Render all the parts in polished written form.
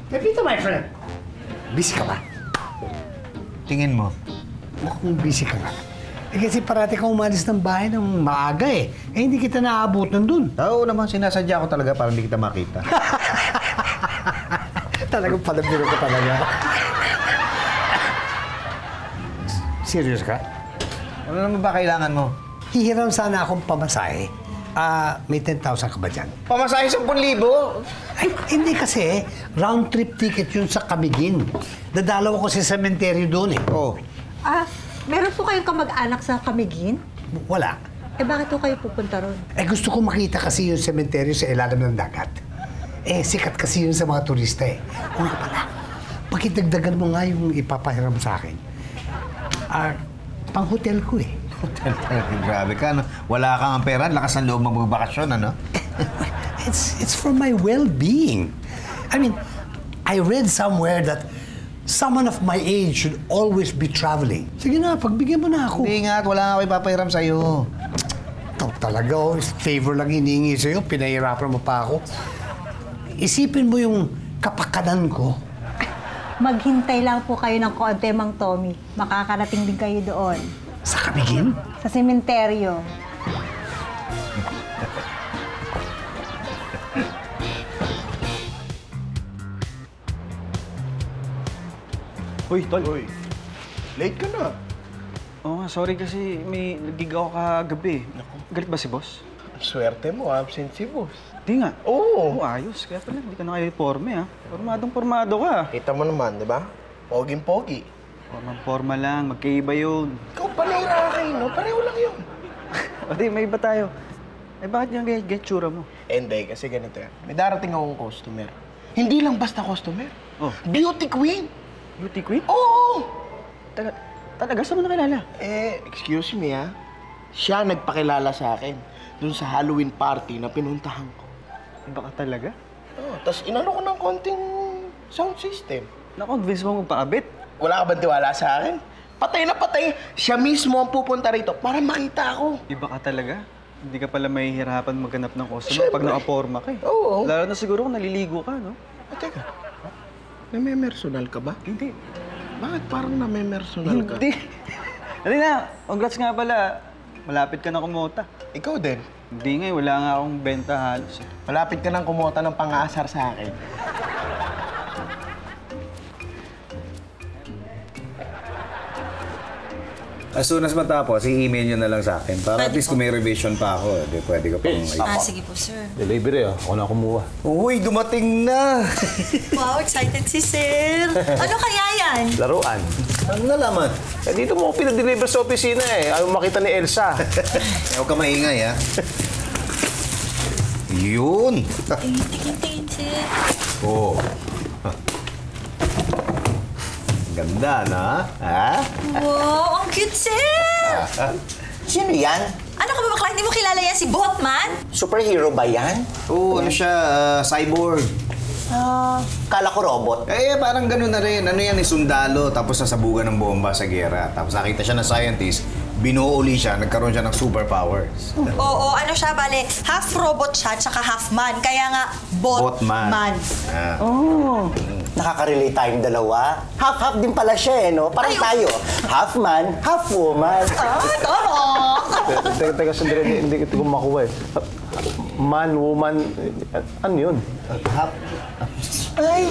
Pepito, my friend. Busy ka ba? Tingin mo? Mukhang busy ka nga. Eh kasi parati kang umalis ng bahay ng maaga eh. Eh hindi kita naaabutan dun. Oo naman, sinasadya ko talaga para hindi kita makita. Talagang palabiro ko talaga. Serious ka? Ano naman ba kailangan mo? Hihiram sana akong pamasahe. May 10,000 ka ba dyan? Pamasahe 10,000? Ay, hindi kasi. Round trip ticket yun sa Camiguin. Dadalaw ako sa sementeryo doon eh. Oo. Meron po kayong kamag-anak sa Camiguin? Wala. Eh, bakit po kayo pupunta ron? Eh, gusto ko makita kasi yung sementeryo sa ilalim ng dagat. Eh, sikat kasi yun sa mga turista eh. O nga pala, pakidagdagan mo nga yung ipapahiram sa akin. Pang-hotel ko eh. Hotel talaga, grabe ka, no? Wala kang pera, lakas ng loob magbakasyon, ano? It's for my well-being. I mean, I read somewhere that someone of my age should always be traveling. Sige na, pagbigyan mo na ako. Hindi nga, wala nga ako ipapahiram sa'yo. Ito talaga, favor lang hinihingi sa'yo, pinahirapan mo pa ako. Isipin mo yung kapakanan ko. Maghintay lang po kayo ng konti, Mang Tommy. Makakarating din kayo doon. Sa Camiguin? Sa sementeryo. Uy, tol. Uy, late ka na. Oo nga, sorry kasi may nagig ako kagabi. Galit ba si boss? Swerte mo, absent si boss. Di nga. Oo. Ayos. Kaya pala, hindi ka naka-uniforme, ha? Formadong-formado ka. Kita mo naman, di ba? Poging-pogi. Forma lang. Magkaiba yun. Ikaw panira kayo, no? Pareho lang yun. O di, may iba tayo. Eh, bakit yung getsura mo? Hindi, kasi ganito yan. May darating akong customer. Hindi lang basta customer. Oh. Beauty queen. Beauty queen? Oo! Talaga, saan mo nakilala? Excuse me, ha? Siya nagpakilala sa akin dun sa Halloween party na pinuntahan ko. Iba ka talaga? Oh, tapos inano ko ng konting sound system. Na-convince mo magpakabit? Wala ka bang tiwala sa akin? Patay na patay. Siya mismo ang pupunta rito para makita ako. Iba ka talaga? Hindi ka pala mahihirapan maghanap ng customer Siyempre. pag nakaporma ka eh. Oo. Lalo na siguro kung naliligo ka, no? Teka, name-personal ka ba? Hindi. Bakit parang name-personal ka? Hindi. Dali na. Congrats nga pala. Malapit ka na kumota. Ikaw din. Hindi nga, wala nga akong benta halos. Malapit ka ng kumota ng pang-aasar sa akin. As soon as matapos, i-email nyo na lang sa akin. Para at least kung may revision pa ako, pwede ka pang... Sige po, sir. Delivery, Ako na kumuha. Uy, dumating na! Wow, excited si sir. Ano kaya yan? Laruan. Ano nalaman? Dito mo ako pinadeliver sa opisina eh. Ayaw makita ni Elsa. Huwag ka maingay, ha? Yun! Tingin, sir. Oo. Ganda, na? Ha? Wow, ang cute, sir! Sino yan? Ano ka ba bakla? Hindi mo kilala yan si Botman? Superhero ba yan? Oo, ano siya? Cyborg. Kala ko robot. Eh, parang gano'n na rin. Ano yan, sundalo, tapos nasabugan ng bomba sa gera. Tapos nakita siya ng scientist, binuo uli siya, nagkaroon siya ng superpowers. Oo, ano siya, bale, half robot siya, tsaka half man. Kaya nga, Botman. Ah. Oh. Nakaka-relate tayong dalawa. Half-half din pala siya eh, no? Parang tayo. Half man, half woman. Tama! Teka, sandali. Hindi ko makuha eh. Man, woman, ano yun? Ay,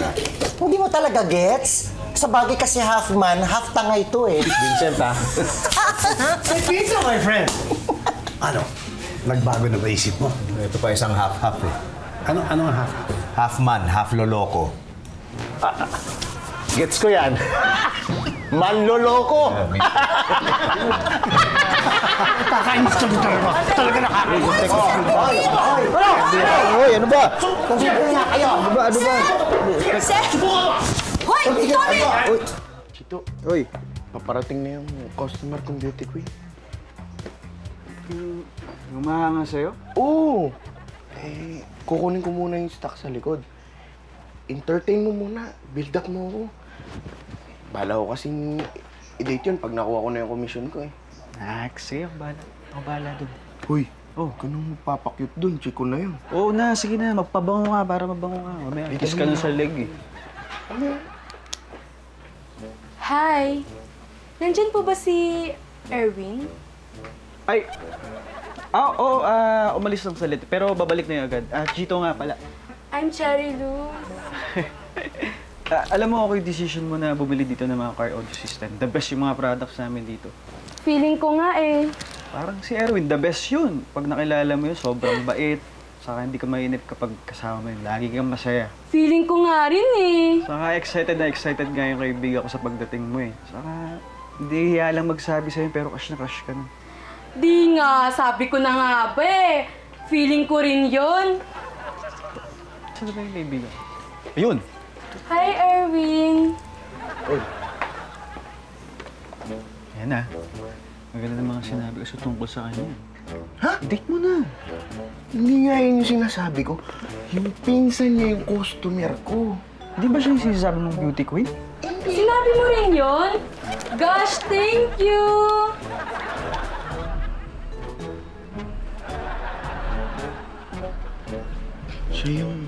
hindi mo talaga gets? Sa bagay kasi half man, half tanga ito eh. Vincent, ha? Hey, pizza, my friend! Ano? Nagbago na ba isip mo? Ito pa isang half-half eh. Ano ang half? Half man, half loloko. Gets ko yan. Manloloko! Kakainis ka talaga. Talaga nakakainis. Hoy, ano ba? Consider nga kayo. Ano ba? Sir! Hoy! Tommy! Chito, Hoy. paparating na yung customer kong beauty queen. Humahanga sa'yo? Oo! Kukunin ko muna yung stock sa likod. Entertain mo muna. Build up mo ako. Bala ko kasing i-date yun pag nakuha ko na yung commission ko eh. Sige, ako bahala dun. Uy, ganun magpapakyut dun. Chiko na yun. Oo na, sige na. Magpabango ka para mabango ka. Mamaya, kiss ka na sa leg eh. Hi! Nandyan po ba si Erwin? Ay, oo, umalis lang sa lit. Pero babalik na yun agad. Chito nga pala. I'm Cherry Luz. Alam mo, ako yung decision mo na bumili dito ng mga car audio system. The best yung mga products namin dito. Feeling ko nga eh. Parang si Erwin, the best yun. Pag nakilala mo yun, sobrang bait. Saka hindi ka mainip kapag kasama mo yun. Lagi kang masaya. Feeling ko nga rin eh. Saka excited nga yung kaibigan ko sa pagdating mo eh. Saka hindi hiya lang magsabi sa'yo pero crush na crush ka na. Di nga, sabi ko na nga ba eh. Feeling ko rin yun. Saan ba yung kaibigan? Ayun! Hi, Erwin. Yan na. Maganda ng mga sinabi ko tungkol sa kanya. Ha? Date mo na. Hindi nga yun yung sinasabi ko. Yung pinsan niya yung customer ko. Di ba siya yung sinasabi ng beauty queen? Sinabi mo rin yun? Gosh, thank you! Siya yung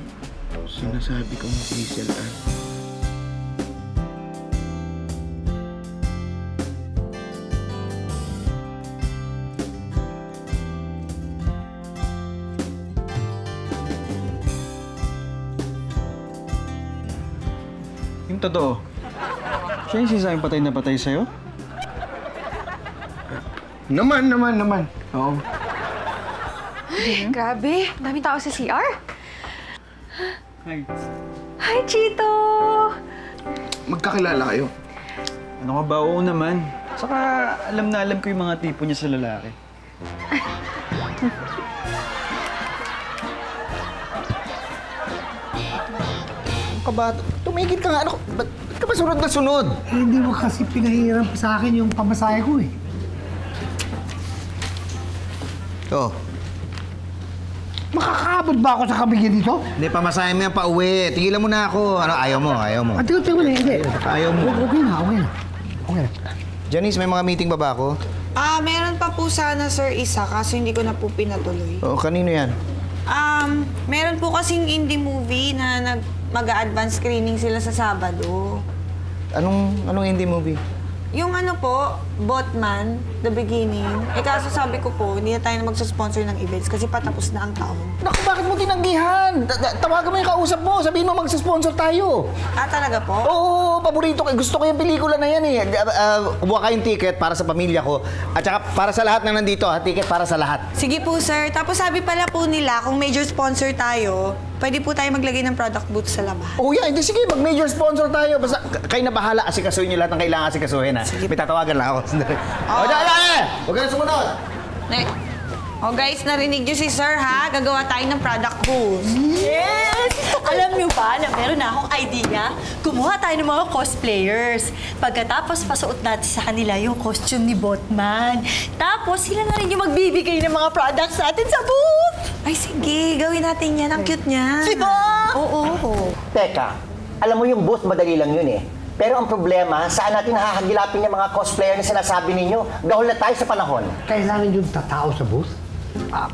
sinasabi kong Hazel Ann. Yung totoo. Siya yung sinasabing patay na patay sa'yo? Naman. Oo. Grabe, daming tao sa CR. Hi. Hi, Chito! Magkakilala kayo. Ano ka ba? Oo naman. Saka alam na alam ko yung mga tipo niya sa lalaki. Ano ka ba? Tumigil ka nga. Ano, ba't ka ba sunod na sunod? Hindi mo kasi pinahiram pa sa akin yung pamasahe ko eh. Oh. Makakaabot ba ako sa kabigyan dito? Hindi, pamasahin mo yan pa uwi. Tigilan mo na ako. Ano, ayaw mo. Tingnan mo na, hindi. Ayaw mo. Okay na. Janice, may mga meeting ba ako? Meron pa po sana, sir, isa, kaso hindi ko na po pinatuloy. Oo, kanino yan? Meron po kasing indie movie na mag-a-advance screening sila sa Sabado. Anong indie movie? Yung ano po, Botman, The Beginning. Kaso sabi ko po, hindi na tayo na magsusponsor ng events kasi patapos na ang taon. Naku, bakit mo tinanggihan? Tawagan mo yung kausap mo. Sabihin mo magsusponsor tayo. Talaga po? Oo, paborito ko. Gusto ko yung pelikula na yan eh. Kuha kayong ticket para sa pamilya ko. At saka para sa lahat na nandito, ticket para sa lahat. Sige po, sir. Tapos sabi pala po nila, kung major sponsor tayo, pwede po tayo maglagay ng product booth sa labas. Oh yeah, hindi sige, mag-major sponsor tayo. Basta kayo na bahala, asikasuhin niyo lahat ng kailangan asikasuhin ha. May tatawagan lang ako. Huwag ka na sumunod! Guys, narinig niyo si sir ha? Gagawa tayo ng product booth. Yes! Alam niyo ba na meron na akong idea? Kumuha tayo ng mga cosplayers. Pagkatapos pasuot natin sa kanila yung costume ni Botman. Tapos sila na rin yung magbibigay ng mga products natin sa booth. Ay sige, gawin natin yan. Ang cute niya. Diba? Oo. Teka, alam mo yung booth, madali lang yun eh. Pero ang problema, saan natin hahagilapin yung mga cosplayer na sinasabi ninyo? Gahol na tayo sa panahon. Kailangan yung tatao sa booth?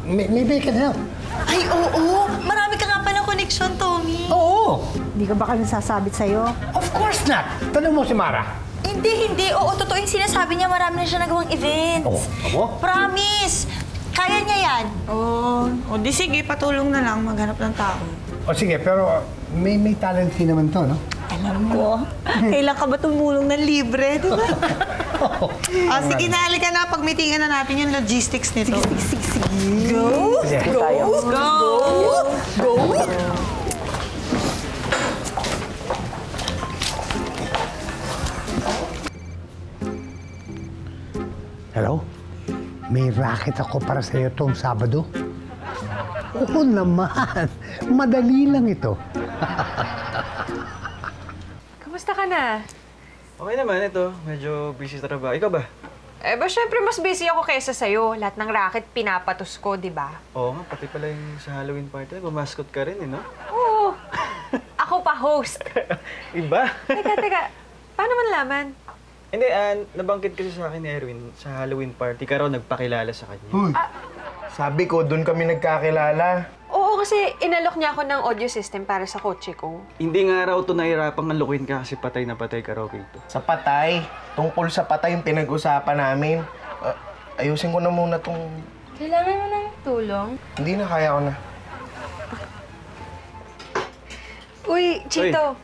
Maybe I can help. Ay, oo. Marami ka nga pa ng connection, Tommy. Oo. Hindi ka ba kami sasabit sa'yo? Of course not. Tanong mo si Mara. Hindi. Oo, totoo yung sinasabi niya. Marami na siya nagawang events. Ako? Promise. Kaya niya yan. O di sige, patulong na lang maghanap ng tao. O sige, pero may talent fee naman to, no? Alam ko. Kailan ka ba tumulong ng libre, di ba? Sige na, halika na. Pagmitingan na natin yung logistics nito. Sige. Go! Go! Hello? May racket ako para sa iyo tong Sabado. Oo naman. Madali lang ito. Kamusta ka na? Okay naman, ito. Medyo busy sa trabaho. Ikaw ba? Syempre mas busy ako kaysa sa'yo. Lahat ng racket pinapatos ko, di ba? Oo nga, pati pala yung sa Halloween party. Bumaskot ka rin, no? Oo. Ako pa host. Iba? Teka. Paano man laman? Hindi, nabangkit kasi sa akin ni Erwin sa Halloween party. Ka raw nagpakilala sa kanya. Sabi ko, doon kami nagkakilala. Oo kasi inalok niya ako ng audio system para sa kotse ko. Hindi nga raw ito nahirapang alukuin ka kasi patay na patay karaoke ito. Sa patay. Tungkol sa patay yung pinag-usapan namin. Ayusin ko na muna tong... Kailangan mo ng tulong? Hindi na, kaya ko na. Uy, Chito.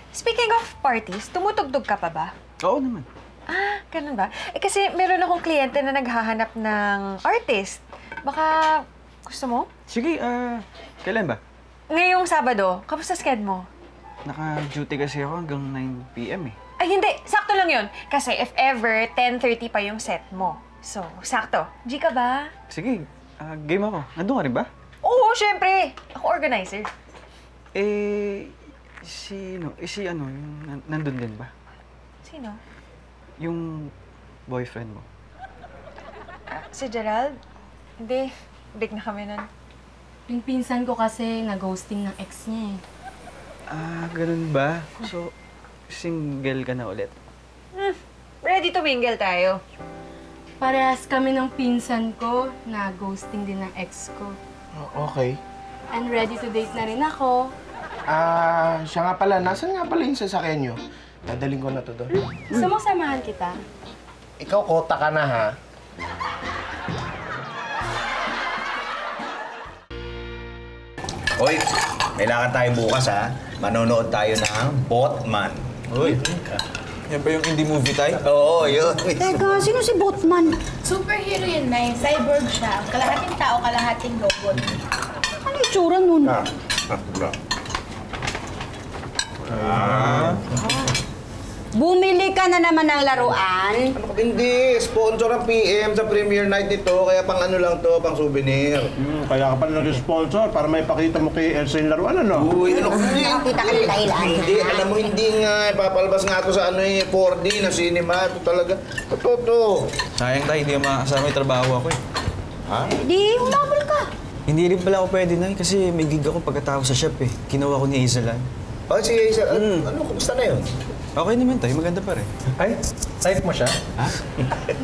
Speaking of parties, tumutugtog ka pa ba? Oo naman. Ah, ganun ba? Eh kasi meron akong kliyente na naghahanap ng artist. Baka gusto mo? Sige, kailan ba? Ngayong Sabado, kamusta sked mo? Naka-duty kasi ako hanggang 9 p.m. eh. Ay, hindi. Sakto lang yun. Kasi if ever, 10:30 pa yung set mo. So, sakto. G ka ba? Sige, game ako. Nandun ka rin ba? Oo, syempre. Ako organizer. Si ano, yung nandun din ba? Sino? Yung boyfriend mo. Si Gerald? Hindi. Break na kami nun. Yung pinsan ko kasi na-ghosting ng ex niya eh. Ganun ba? So, single ka na ulit? Ready to mingle tayo. Parehas kami ng pinsan ko na ghosting din ng ex ko. Okay. And ready to date na rin ako. Siya nga pala. Nasaan nga pala yung sasakyan nyo? Dadaling ko na to doon. Gusto mo samahan kita? Ikaw, kota ka na, ha? Hoy, may lakad tayo bukas ha. Manonood tayo ng Botman. Uy, yan ba yung indie movie tayo? Oo, yun. Teka, sino si Botman? Superhero yun, Nay. Cyborg siya. Kalahating tao, kalahating robot. Ano yung tsura nun? Bumili ka na naman ng laruan? Hindi, sponsor ang PM sa premiere night nito, kaya pang ano lang to, pang souvenir. Kaya ka pa nag-sponsor para may pakita mo kay Elsa yung laruan, ano? Uy, ano hindi? Nakakita ka ng dahilan. Hindi, alam mo, hindi nga. Papalabas nga to sa ano 4D na cinema. Ito talaga. Totoo to. Sayang tayo, hindi makakasama yung trabaho ako eh. Ha? Di, humabol ka. Hindi rin pala ako pwede na kasi may gig ako pagkatapos sa shop eh. Kinuha ko ni Hazel. Oh, si Hazel. Ano, kumusta na yun? Okay naman tayo, maganda pa rin. Ay, type mo siya? Ha?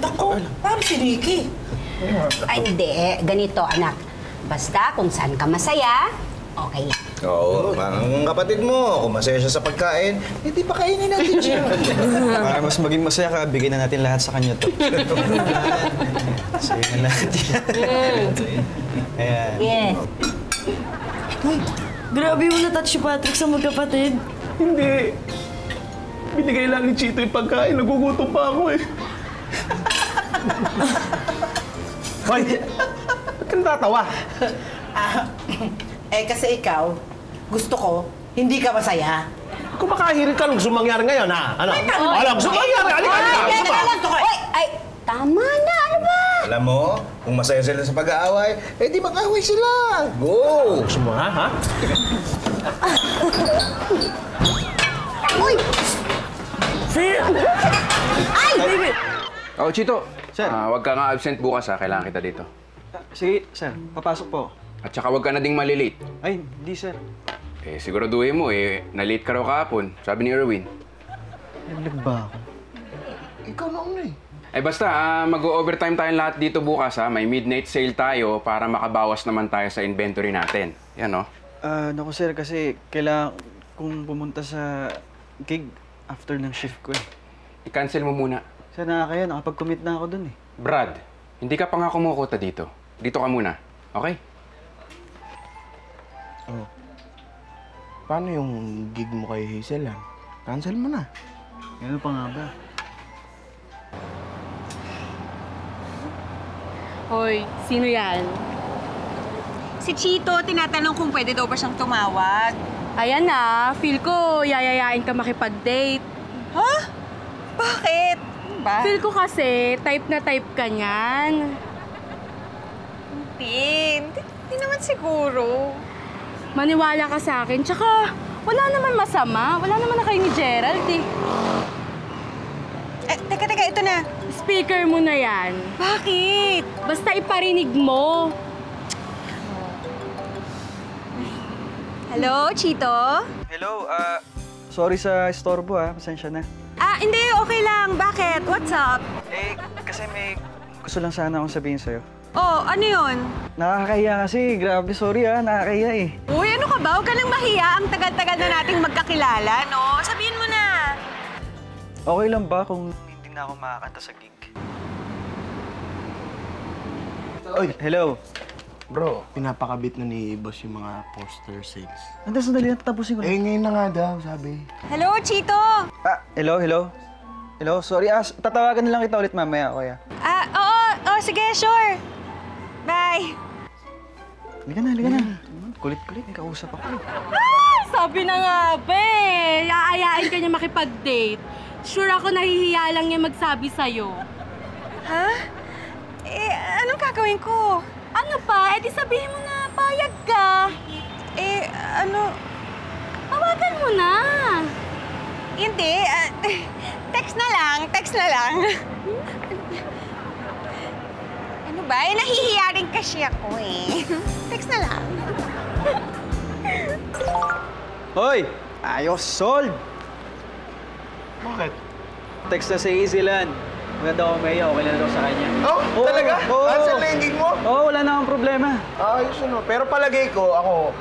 Naku, parang si Ricky. Ay, hindi. Ganito, anak. Basta kung saan ka masaya, okay lang. Oo, parang kapatid mo. Kung masaya siya sa pagkain, hindi pa kainin natin siya. Para mas maging masaya ka, bigyan na natin lahat sa kanya to. Sa'yo na lahat yan. Ayan. Yes. Uy, grabe mo na-touch si Patrick sa magkapatid. Hindi. Binigay lang ni Chito yung pagkain. Nagugutom pa ako eh. Hoy! Ba't ka natatawa? Kasi ikaw, gusto ko, hindi ka masaya. Kung makahirin ka, gusto mangyari ngayon, ha? Ano? Alam, gusto mangyari! Halika! Ay, tama na. Ano ba? Alam mo, kung masaya sila sa pag-aaway, eh di mag-aaway sila. Go! Gusto mo, ha? Uy! Ay! Oh, Chito. Sir. Huwag ka nga absent bukas ha. Kailangan kita dito. Sige, sir. Papasok po. At saka huwag ka na ding malilate. Ay, hindi, sir. Siguraduhin mo na-late ka raw kahapon. Sabi ni Erwin. Naglag ba ako? Ikaw na una eh. Basta, mag-overtime tayong lahat dito bukas ha. May midnight sale tayo para makabawas naman tayo sa inventory natin. Yan, no? Naku, sir, kasi kailangan kong pumunta sa gig after ng shift ko eh. I-cancel mo muna. Sir, nakakaya, nakapag-commit na ako dun eh. Brad, hindi ka pa nga kumukota dito. Dito ka muna. Okay? Oh. Paano yung gig mo kay Hazel, ha? Cancel mo na. Ano pa nga ba? Hoy, sino yan? Si Chito, tinatanong kung pwede daw ba siyang tumawag. Ayan na, feel ko yayayain ka makipag-date. Ha? Bakit? Ba? Feel ko kasi type na type ka niyan. Hindi naman siguro. Maniwala ka sa akin, tsaka wala naman masama. Wala naman na kayo ni Gerald eh. Teka, ito na. Speaker mo na yan. Bakit? Basta iparinig mo. Hello, Chito? Hello, sorry sa istorbo pasensya na. Hindi, okay lang. Bakit? What's up? Kasi may gusto lang sana akong sabihin sa'yo. Oh, ano yun? Nakakahiya kasi. Grabe, sorry nakakahiya eh. Uy, ano ka ba? Huwag ka nang mahiya. Ang tagal-tagal na nating magkakilala, no? Sabihin mo na. Okay lang ba kung hindi na ako makakanta sa gig? Oy, hello. Bro, pinapakabit na ni boss yung mga poster sales. Anda, sandali na tatapusin ko. Ngayon na nga daw, sabi. Hello, Chito! Hello. Hello, sorry. Tatawagan na lang kita ulit mamaya, kuya. Oo, sige, sure. Bye. Halika na. Kulit-kulit, may kausap ako. Sabi na nga ba eh. Aayain ka niya makipag-date. Sure ako nahihiya lang niya magsabi sa'yo. Ha? Anong gagawin ko? Ano pa? Di sabihin mo na, payag ka. Tawagan mo na. Hindi. Text na lang. Ano ba? Nahihiya rin kasi ako eh. Text na lang. Hoy! Ayos, sold! Bakit? Text na si Easyland. Maganda ako, Maya. Okay na daw sa kanya. Oh, talaga? Cancel na yung gig mo? Oo, wala na akong problema. Ayos ano. Pero palagay ko, ako,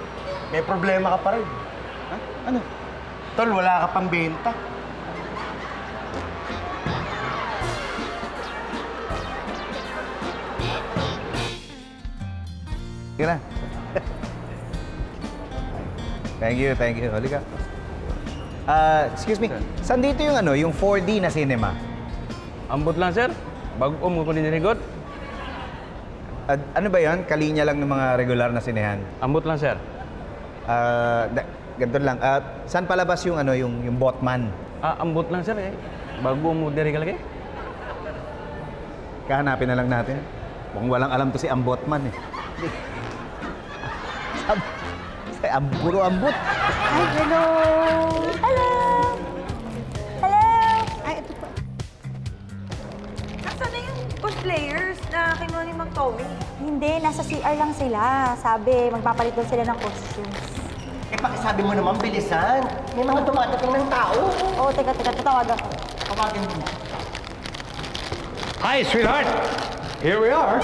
may problema ka pa rin. Ha? Ano? Tol, wala ka pang benta. Sige na. Thank you. Halika. Excuse me, saan dito yung yung 4D na cinema? Ambot lang, sir. Bago mo ko ninigot. Ano ba yan? Kalinya lang ng mga regular na sinehan? Ambot lang, sir. Ganito lang. Saan palabas yung yung Botman? Ambot lang, sir eh. Bago mo dinigot. Kahanapin na lang natin. Mukhang walang alam to si Ambotman eh. Puro ambot. Ay, hello! Hello! Ay, ito po. Nasaan na yung cosplayers na kinuha ni Mang Tommy? Hindi, nasa CR lang sila. Sabi, magpapalit daw sila ng costumes. Pakisabi mo naman, bilisan. May mga dumadating ng tao. Oo, teka, tatawagan ko. Tawagin mo. Hi, sweetheart. Here we are.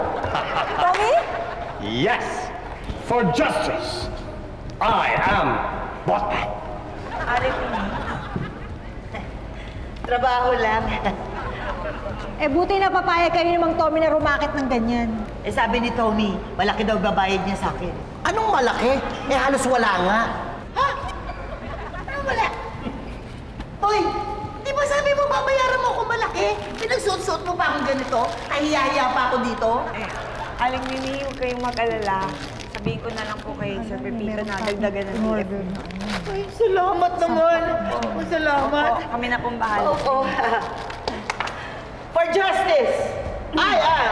Tommy? Yes, for justice. I am Botman. Trabaho lang. Buti na papayag kayo ni Mang Tommy na rumakit ng ganyan. Sabi ni Tommy, malaki daw babayad niya sa akin. Anong malaki? Halos wala nga. Ha? Anong wala? Hoy, di ba sabi mo babayaran mo ako malaki? Pinagsuot-suot mo pa akong ganito? Kahiya-hiya pa ako dito? Aling Mimi, huwag kayong mag-alala. Sabihin ko na lang po kay Sir Pepito na dagdagan ng TF. Ay, salamat naman. Salamat. Opo, kami na pong bahala. Oo. For justice, I am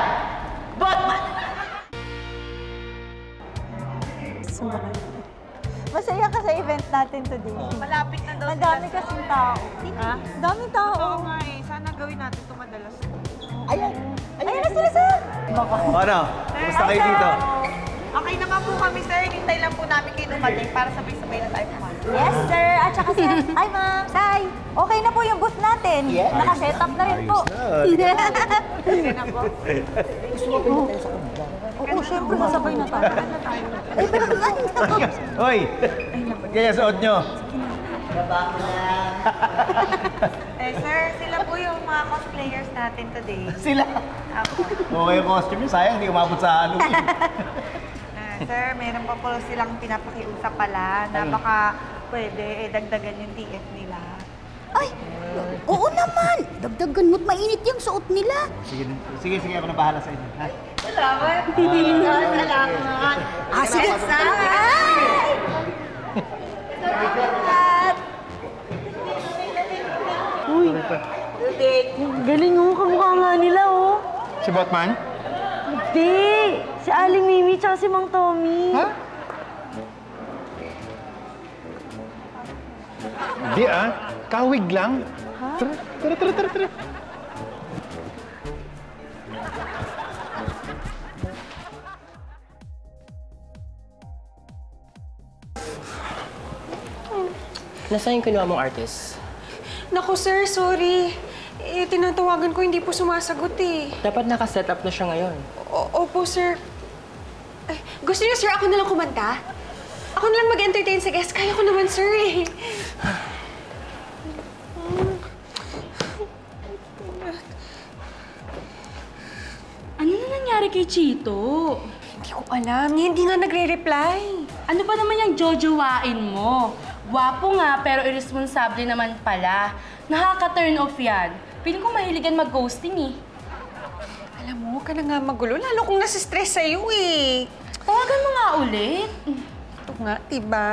Botman. Masaya ka sa event natin today. Malapit na daw Ang dami kasing tao. Ha? Daming tao. Oo nga eh. Sana gawin natin ito madalas. Ayun na sila, sir! Ano? Kumusta kayo dito? Okay naman po kami, sir. Hintay lang po namin kayo dumating para sabay-sabay na tayo pumasok. Yes, sir. At saka sir, hi ma'am. Sai, okay na po yung booth natin. Yes. Naka-set up na rin po. Okay na po. Oo, syempre, nasabay na tayo. Ay, pero Hoy! Kaya suot nyo. Trabaho lang. Sir, sila po yung mga cosplayers natin today. Sila? Ako. Okay yung costume yun. Sayang, hindi umabot sa Halloween. Sir, meron pa po silang pinapakiusap pala na baka pwede dagdagan yung TF nila. Ay, oo naman. Dagdagan mo't mainit yung suot nila. Sige, ako na bahala sa inyo. Ha? Salamat. Salamat. Sige. Uy, galing mo. Kamukha nga nila, oh. Si Botman? Hindi. Si Aling Mimi tsaka si Mang Tommy. Ha? Di kawig lang. Ha? Tara. Nasaan yung kinuha mong artist? Naku, sir, sorry. Eh, tinatawagan ko, hindi po sumasagot eh. Dapat naka-set up na siya ngayon. Opo, sir. Ay, gusto niyo, sir, ako na lang kumanta? Ako na lang mag-entertain sa guest. Kaya ko naman, sir, eh. Ano na nangyari kay Chito? Hindi ko alam. Hindi nga nagre-reply. Ano ba naman yung jojowain mo? Wapo nga, pero irresponsable naman pala. Nakaka-turn off yan. Piling ko mahiligan mag-ghosting eh. Alam mo, huwag ka na nga magulo. Lalo kung nasistress sa'yo eh. Tawagan mo nga ulit. Ito nga, diba?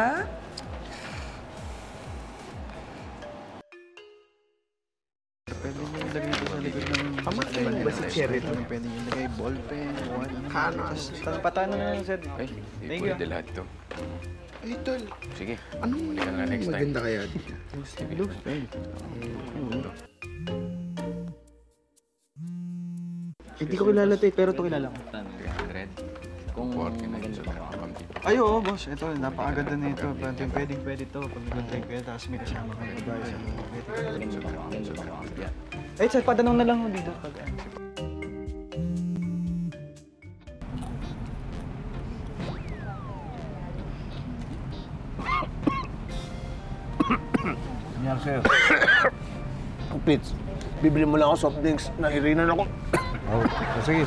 Pwede nyo ilagay ito sa likod ng... Pamakin mo ba si Cherry? Pwede nyo ilagay ballpen, one, Kanas. patano na lang, Sed. Ay, hindi pwede lahat to. Ay, tol. Sige, Anong muli ka na next time. maganda kaya dito? Looks pen. Hindi ko kilala ito pero ito kilala ko. 300. Kung 40 na yun sa pampi. Ay, oo, boss. Ito, napakaganda na ito. Pwede ito. Pag nag-contact kayo, tapos may kasama kayo babae sa mga pwede. Ay, sa padanong na lang mo dito. Nangyari sa'yo? Pits, bibili mo lang ako soft drinks. Nahirinan ako. Sige.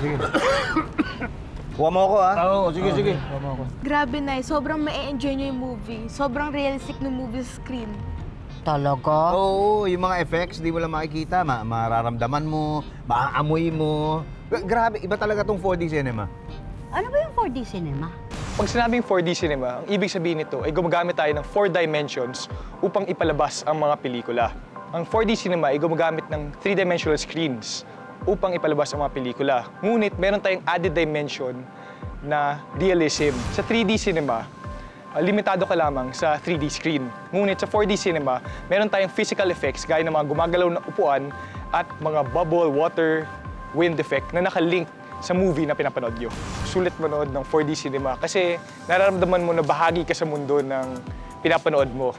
Kuha mo ako, ha? Oo, sige. Kuha mo ako. Grabe, Nay. Sobrang ma-enjoy niyo yung movie. Sobrang realistic ng movie screen. Talaga? Oo, yung mga effects, di mo lang makikita. Mararamdaman mo, maaamoy mo. Grabe, iba talaga tong 4D cinema. Ano ba yung 4D cinema? Pag sinabing 4D cinema, ang ibig sabihin nito ay gumagamit tayo ng 4 dimensions upang ipalabas ang mga pelikula. Ang 4D cinema ay gumagamit ng 3-dimensional screens upang ipalabas ang mga pelikula. Ngunit meron tayong added dimension na realism. Sa 3D cinema, limitado ka lamang sa 3D screen. Ngunit sa 4D cinema, meron tayong physical effects gaya ng mga gumagalaw na upuan at mga bubble, water, wind effect na nakalink sa movie na pinapanood nyo. Sulit manood ng 4D cinema kasi nararamdaman mo na bahagi ka sa mundo ng pinapanood mo.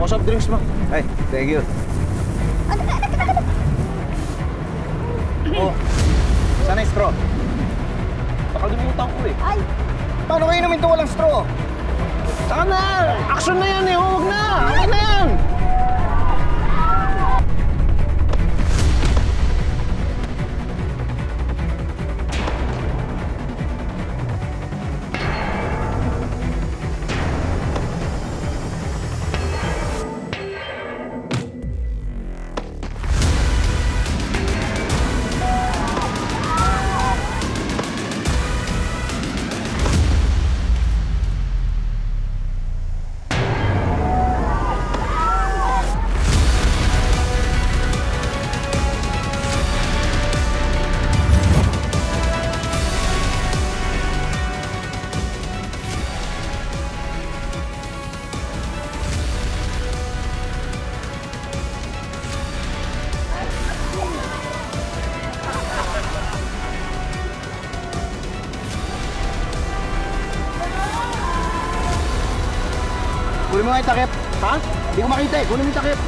Soft drinks mo. Ay, thank you. Oh, Sana yung straw? nakalimutan ko eh. Ay! Paano kayo namin ito walang straw? Saka na! Action na yan eh! Huwag na! Okay na yan! Kunin mo nga yung takip. Ha? Hindi ko makita eh. Kunin mo yung takip.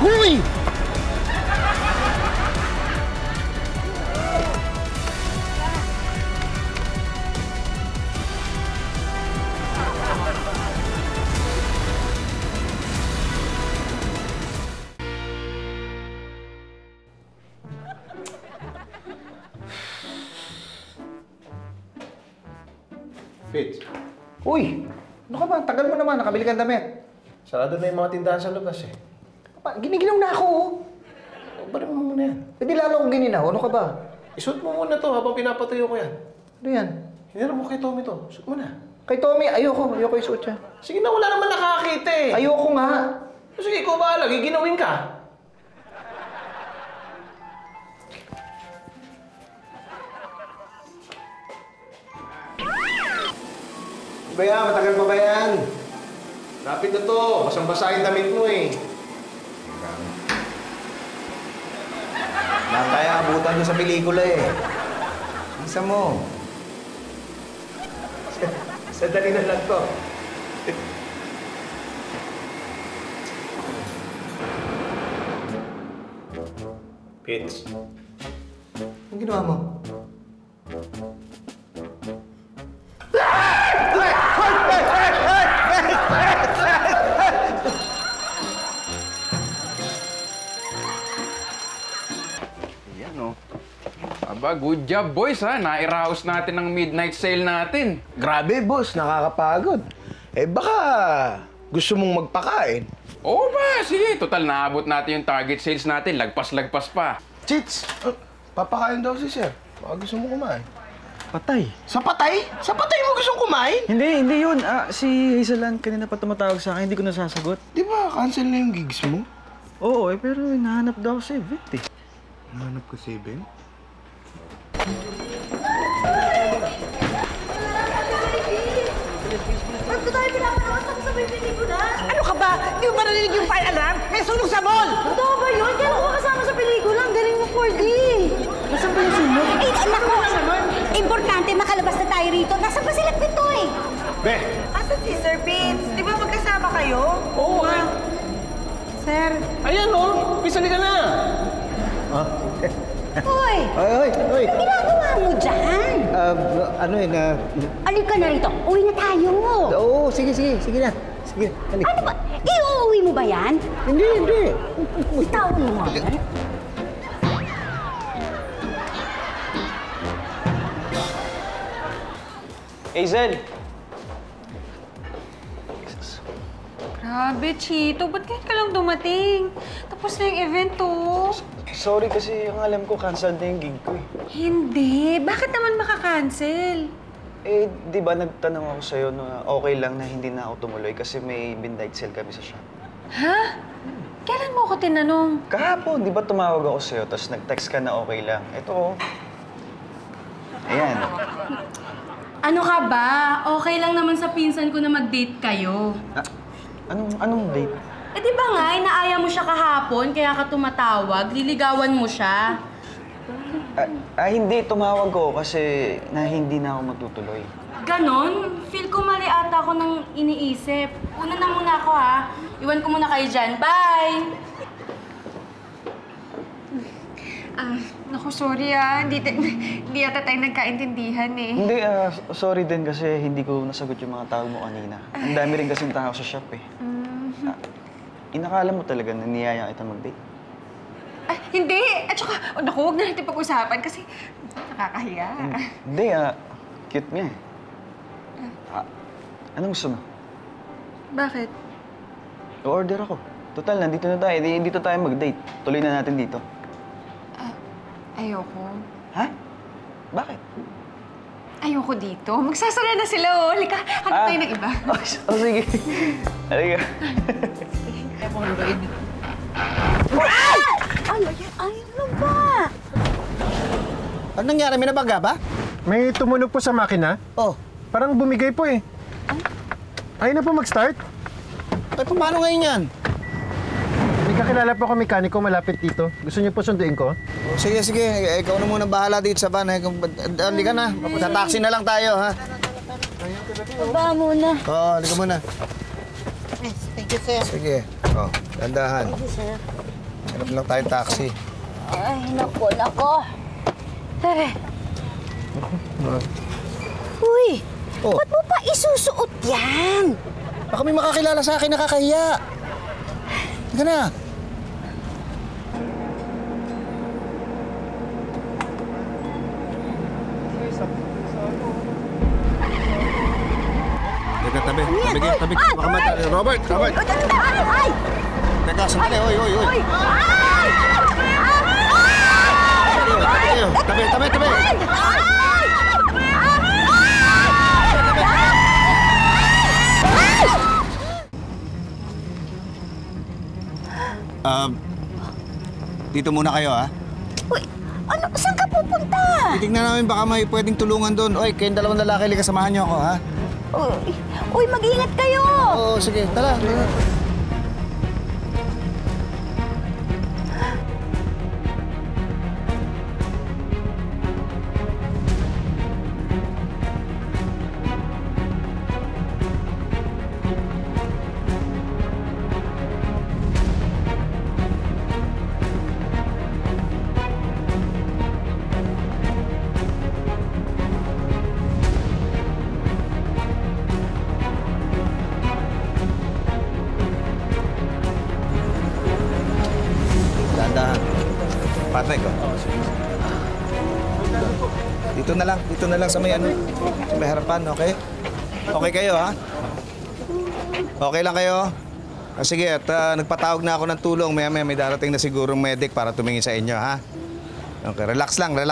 Huy! Fitz. Uy! Ano ka ba? Tagal mo naman. Nakabili kang damit. Sarado na yung mga tindahan sa labas eh. Giniginaw na ako. Balik mo muna yan. Eh di lalo akong gininaw. Ano ka ba? Isuot mo muna to habang pinapatuyo ko yan. Ano yan? Hinira mo kay Tommy to. Suot mo na. Kay Tommy, ayoko. Ayoko isuot siya. Sige na, wala naman nakakita eh. Ayoko nga. Sige, ikaw bahala. Giginawin ka. Ba yan? Matagal pa ba yan? Lapit na to. Basang-basa yung damit mo eh. Lahat tayo abutan doon sa pelikula eh. Isa mo. Sandali na lang to. Fitz. Anong ginawa mo? Yan o. Aba, good job boys ha. Nairaos natin ang midnight sale natin. Grabe, boss. Nakakapagod. Eh, baka gusto mong magpakain. Oo ba? Sige, total naabot natin yung target sales natin. Lagpas-lagpas pa. Chits, papakain daw si sir. Baka gusto mo kumain. Patay. Sa patay? Sa patay mo gustong kumain? Hindi yun. Si Hazelan kanina pa tumatawag sa akin, hindi ko nasasagot. Di ba, cancel na yung gigs mo? Oo, pero hinahanap daw ako sa event eh. Hinahanap ko si Ben? Ba't ko tayo pinapanawas ako sa may pelikula? Ano ka ba? Hindi mo ba narinig yung fire alarm? May sunog sa mall! Totoo ba yun? Kaya ako kasama sa pelikula. Ang galing mo, 4D. Nasaan ba yung sunog? Eh, naku! Importante, makalabas na tayo rito. Nasaan ba sila pito eh? Be! Asan si Sir Vince? Di ba magkasama kayo? Oo nga. Sir. Ayan o! Pisali ka na! Hoy! Hoy! Anong ginagawa mo dyan? Alin ka na rito. Uwi na tayo. Oo, sige na. Sige, halik. Ano ba? Iuuwi mo ba yan? Hindi. Tawag mo nga. Hazel! Grabe, Chito. Ba't ngayon ka lang dumating? Tapos na yung event, oh. Sorry kasi ang alam ko, cancel na yung gig ko eh. Hindi. Bakit naman makakancel? Eh, di ba nagtanong ako sa'yo na okay lang na hindi na ako tumuloy kasi may midnight sale kami sa shop. Ha? Kailan mo ako tinanong? Kahapon, di ba tumawag ako sa'yo tapos nag-text ka na okay lang. Ito oh. Ayan. Ano ka ba? Okay lang naman sa pinsan ko na mag-date kayo. Anong date? Eh di ba nga, inaaya mo siya kahapon, kaya ka tumatawag, liligawan mo siya. Hindi. Tumawag ko kasi na hindi na ako matutuloy. Ganon? Feel ko mali ata ako nang iniisip. Una na muna ako ha. Iwan ko muna kayo dyan. Bye! Naku, sorry Hindi yata tayo nagkaintindihan eh. Hindi, sorry din kasi hindi ko nasagot yung mga tawag mo kanina. Ang dami rin kasing tao sa shop eh. Inakala mo talaga na niyaya kita mag-date? Hindi! At saka, naku, huwag na natin pag-usapan kasi nakakahiya. Hindi, cute nga eh. Anong gusto mo? Bakit? O-order ako. Total, nandito na tayo. Dito tayo mag-date. Tuloy na natin dito. Ayoko. Ha? Bakit? Ayoko dito. Magsasara na sila, oh. Halika, hanap tayo ng iba. Sige. Halika. Ay, ano ba? Ano nangyari? May nabaga ba? May tumunog po sa makina. Oh. Parang bumigay po eh. Ayaw na po mag-start. Eh, paano ngayon yan? May kakilala po ako mekaniko malapit dito. Gusto niyo po sunduin ko? Sige. Ikaw na muna bahala dito sa van. Hindi ka na. Sa taxi na lang tayo, ha? Baba muna. Oo, halika muna. Thank you, sir. Sige. Oh, dandahan. Thank you, sir. Hanap lang tayong taxi. Ay, nako. Tara. Uy, ba't mo pa isusuot yan? Baka may makakilala sa akin nakakahiya. Halika na. tabi. Tabi. Baka Robert! Ay! Teka, sandali. Oy! Tabi! Dito muna kayo, ha? Uy, ano? Saan ka pupunta? Titignan namin baka may pwedeng tulungan doon. Oy, kayong dalawang lalaki, liga, samahan niyo ako, ha? Uy, mag-ingat kayo! Oo, sige. Tara. Patrick, Dito na lang sa may harapan, okay? Okay kayo, ha? Okay lang kayo? Sige, at nagpatawag na ako ng tulong. Maya-maya may darating na sigurong medic para tumingin sa inyo, ha? Okay, relax lang kayo.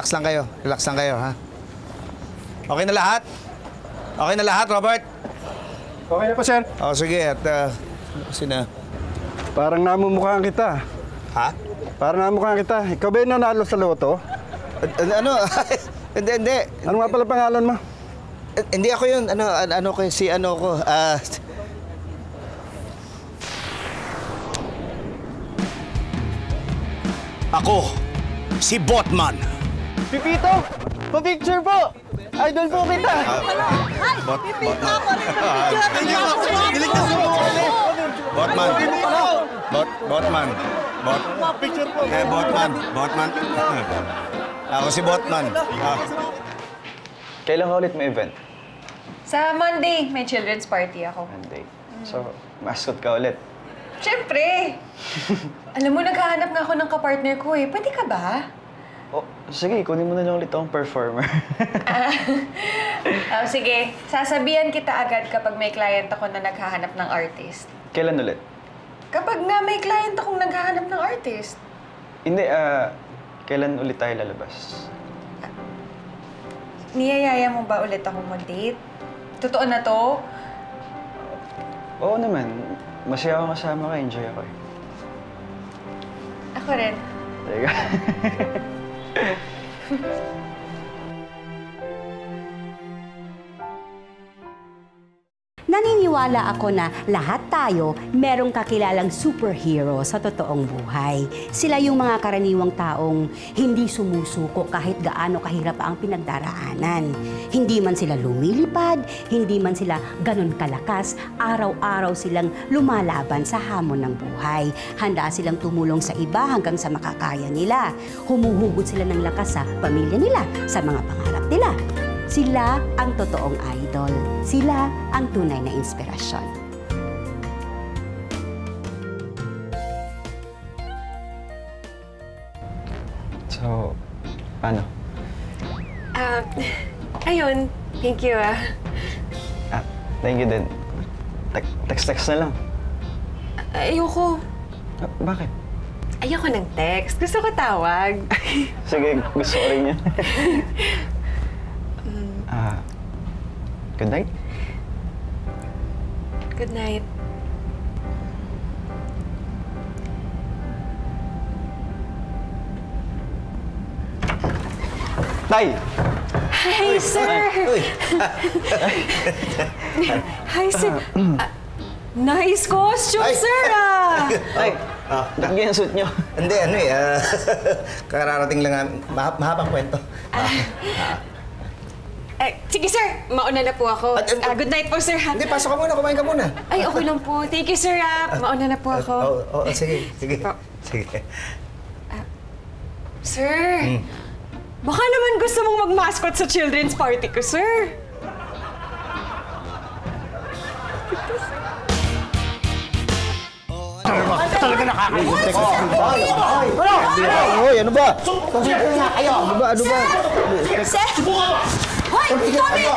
Ha? Okay na lahat, Robert? Okay na po, sir. Sige, at sina? Parang namumukhaan kita. Ha? Parang namukhaan kita. Ikaw ba yung nanalo sa loto? Ano? Hindi. Ano nga pala pangalan mo? Hindi ako yun. Ako, si Botman. Pipito! Pa-picture po! Idol po kita! Botman. Botman. Ako si Botman. Kailan ka ulit may event? Sa Monday, may children's party ako. Monday. So, mascot ka ulit. Siyempre! Alam mo, naghahanap nga ako ng kapartner ko eh. Pwede ka ba? Sige, kunin mo na lang ulit akong performer. Sige, sasabihan kita agad kapag may client ako na naghahanap ng artist. Kailan ulit? Kapag nga may client akong naghahanap ng artist. Hindi, kailan ulit tayo lalabas? Niyayaya mo ba ulit akong mag-date? Totoo na to? Oo naman. Masaya ako kasama ka, enjoy ako eh. Ako rin. Teka. Naniniwala ako na lahat tayo merong kakilalang superhero sa totoong buhay. Sila yung mga karaniwang taong hindi sumusuko kahit gaano kahirap ang pinagdaraanan. Hindi man sila lumilipad, hindi man sila ganun kalakas, araw-araw silang lumalaban sa hamon ng buhay. Handa silang tumulong sa iba hanggang sa makakaya nila. Humuhugot sila ng lakas sa pamilya nila, sa mga pangarap nila. Sila ang totoong idol. Sila ang tunay na inspirasyon. So, paano? Ayun. Thank you, Thank you din. Text na lang. Ayoko. Bakit? Ayoko ng text. Gusto ko tawag. Sige, gusto ko rin yan. Good night? Good night. Tay! Hi, sir! Hi, sir! Nice costume, sir! Ay! Bigyan ang suit nyo. Hindi, kararating lang mahabang kwento. Sige, sir. Mauna na po ako. Good night po, sir. Hindi, pasok ka muna. Kumain ka muna. Ay, okay lang po. Thank you, sir. Mauna na po ako. Sige. Sir, baka naman gusto mong mag-mascot sa children's party ko, sir. Talaga nakakagulat. Hoy, ano ba? Ano ba? Sir! Hoy! Tommy!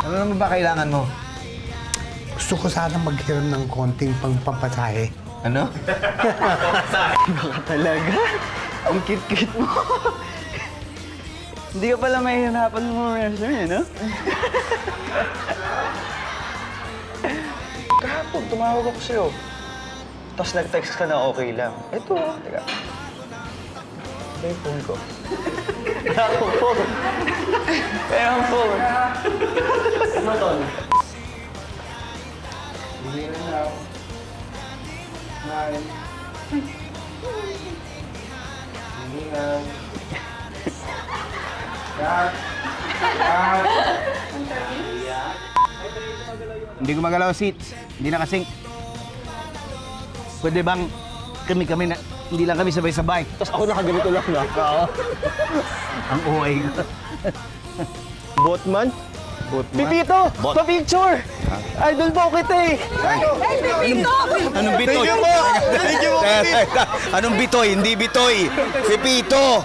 Ano naman ba kailangan mo? Gusto ko sana maghiram ng konting pampatahe. Ano? Baka talaga. Ang cute-cute mo. Hindi ka pala mahihirapan mo, sir, no? Kahapon, tumawag ako sa'yo. Tapos nag-text ka na okay lang. Ito, teka. Ito yung phone ko. Kaya ang phone. Kaya ang phone. Ano, Ton? Bigay na lang. 9. Hiningan. Hindi ko magalaw seats. Hindi nakasync. Pwede bang kami na, hindi lang kami sabay-sabay? Tapos ako nakaganito lang na. Oo. Ang OA ko. Botman? Pipito! Pa-picture! Idol po kita eh! Anong bitoy? Thank you po! Thank you po, Anong bitoy? Hindi bitoy! Pipito!